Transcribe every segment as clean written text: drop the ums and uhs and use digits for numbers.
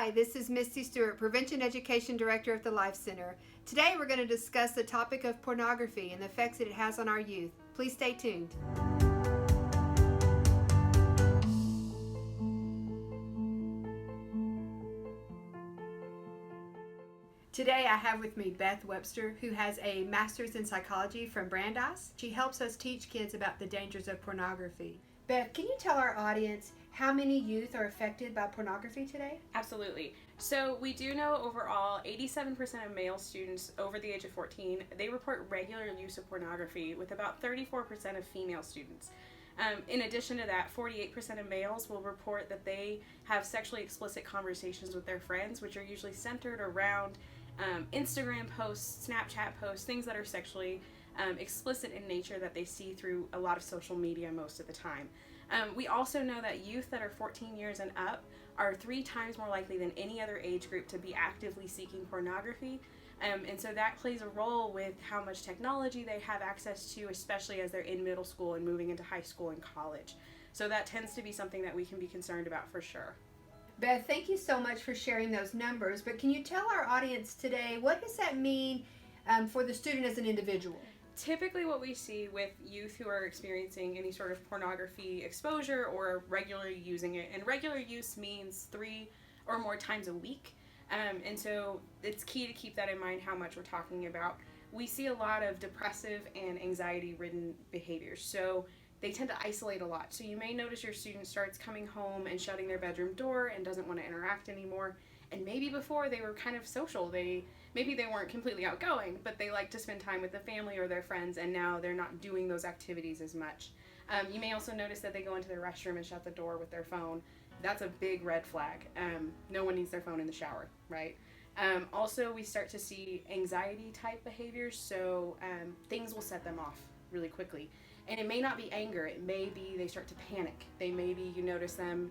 Hi, this is Misty Stewart, Prevention Education Director at the Life Center. Today we're going to discuss the topic of pornography and the effects that it has on our youth. Please stay tuned. Today I have with me Beth Webster, who has a master's in psychology from Brandeis. She helps us teach kids about the dangers of pornography. Beth, can you tell our audience how many youth are affected by pornography today? Absolutely. So we do know overall 87% of male students over the age of 14, they report regular use of pornography, with about 34% of female students. In addition to that, 48% of males will report that they have sexually explicit conversations with their friends, which are usually centered around Instagram posts, Snapchat posts, things that are sexually explicit in nature that they see through a lot of social media most of the time. We also know that youth that are 14 years and up are 3 times more likely than any other age group to be actively seeking pornography. And so that plays a role with how much technology they have access to, especially as they're in middle school and moving into high school and college. So that tends to be something that we can be concerned about for sure. Beth, thank you so much for sharing those numbers, but can you tell our audience today, what does that mean for the student as an individual? Typically what we see with youth who are experiencing any sort of pornography exposure or regularly using it, and regular use means 3 or more times a week, and so it's key to keep that in mind how much we're talking about. We see a lot of depressive and anxiety-ridden behaviors, so they tend to isolate a lot. So you may notice your student starts coming home and shutting their bedroom door and doesn't want to interact anymore. And maybe before they were kind of social, maybe they weren't completely outgoing, but they like to spend time with the family or their friends, and now they're not doing those activities as much. You may also notice that they go into their restroom and shut the door with their phone. That's a big red flag. No one needs their phone in the shower, right? Also, we start to see anxiety type behaviors, so things will set them off really quickly. And it may not be anger, it may be they start to panic. You notice them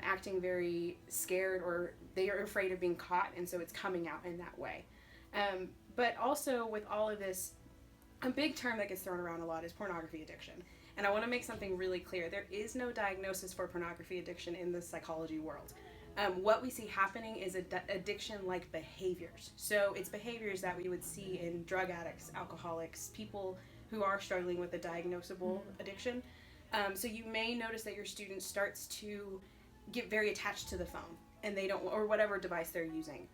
acting very scared, or they are afraid of being caught, and so it's coming out in that way. But also with all of this, a big term that gets thrown around a lot is pornography addiction. And I want to make something really clear. There is no diagnosis for pornography addiction in the psychology world. What we see happening is addiction-like behaviors. So it's behaviors that we would see in drug addicts, alcoholics, people who are struggling with a diagnosable addiction. So you may notice that your student starts to get very attached to the phone, and they don't, or whatever device they're using.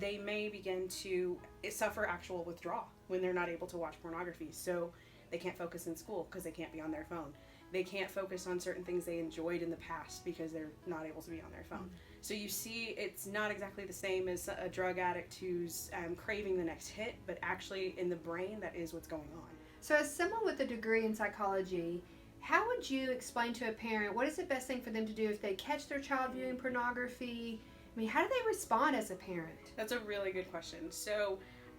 They may begin to suffer actual withdrawal when they're not able to watch pornography. So they can't focus in school because they can't be on their phone. They can't focus on certain things they enjoyed in the past because they're not able to be on their phone. So you see, it's not exactly the same as a drug addict who's craving the next hit, but actually in the brain, that is what's going on. So as someone with a degree in psychology, how would you explain to a parent what is the best thing for them to do if they catch their child viewing pornography? I mean, how do they respond as a parent? That's a really good question. So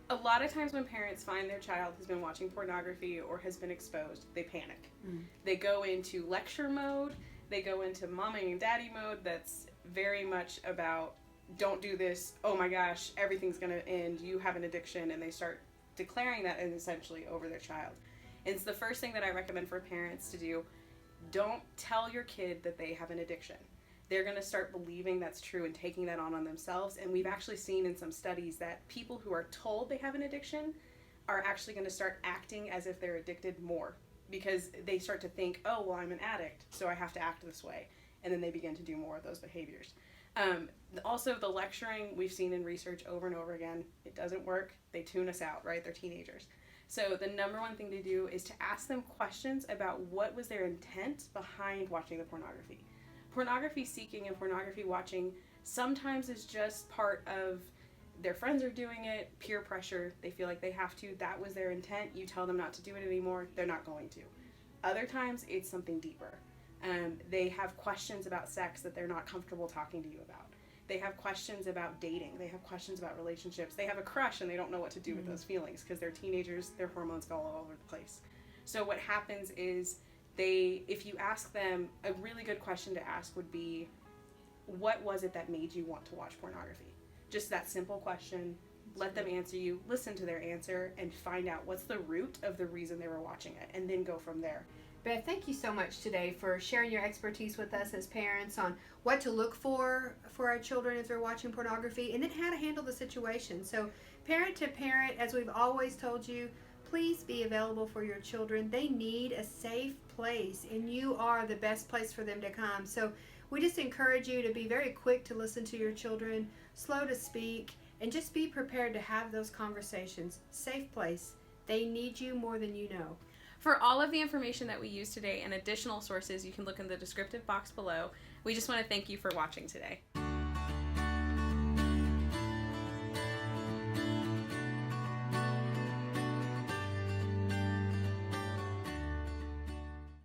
a lot of times when parents find their child has been watching pornography or has been exposed, they panic. They go into lecture mode, they go into mommy and daddy mode that's very much about, don't do this, oh my gosh, everything's gonna end, you have an addiction, and they start declaring that essentially over their child. It's the first thing that I recommend for parents to do. Don't tell your kid that they have an addiction. They're going to start believing that's true and taking that on themselves. And we've actually seen in some studies that people who are told they have an addiction are actually going to start acting as if they're addicted more, because they start to think, oh, well, I'm an addict, so I have to act this way. And then they begin to do more of those behaviors. Also, the lecturing, we've seen in research over and over again, it doesn't work. They tune us out, right? They're teenagers. So the number one thing to do is to ask them questions about what was their intent behind watching the pornography. Pornography seeking and pornography watching sometimes is just part of their friends are doing it, peer pressure, they feel like they have to, that was their intent, you tell them not to do it anymore, they're not going to. Other times it's something deeper. They have questions about sex that they're not comfortable talking to you about. They have questions about dating. They have questions about relationships. They have a crush and they don't know what to do with those feelings because they're teenagers, their hormones go all over the place. So what happens is if you ask them, a really good question to ask would be, what was it that made you want to watch pornography? Just that simple question. Let them answer you, listen to their answer, and find out what's the root of the reason they were watching it, and then go from there. Beth, thank you so much today for sharing your expertise with us as parents on what to look for our children as they're watching pornography, and then how to handle the situation. So, parent to parent, as we've always told you, please be available for your children. They need a safe place, and you are the best place for them to come. So, we just encourage you to be very quick to listen to your children, slow to speak, and just be prepared to have those conversations. Safe place. They need you more than you know. For all of the information that we use today and additional sources, you can look in the descriptive box below. We just want to thank you for watching today.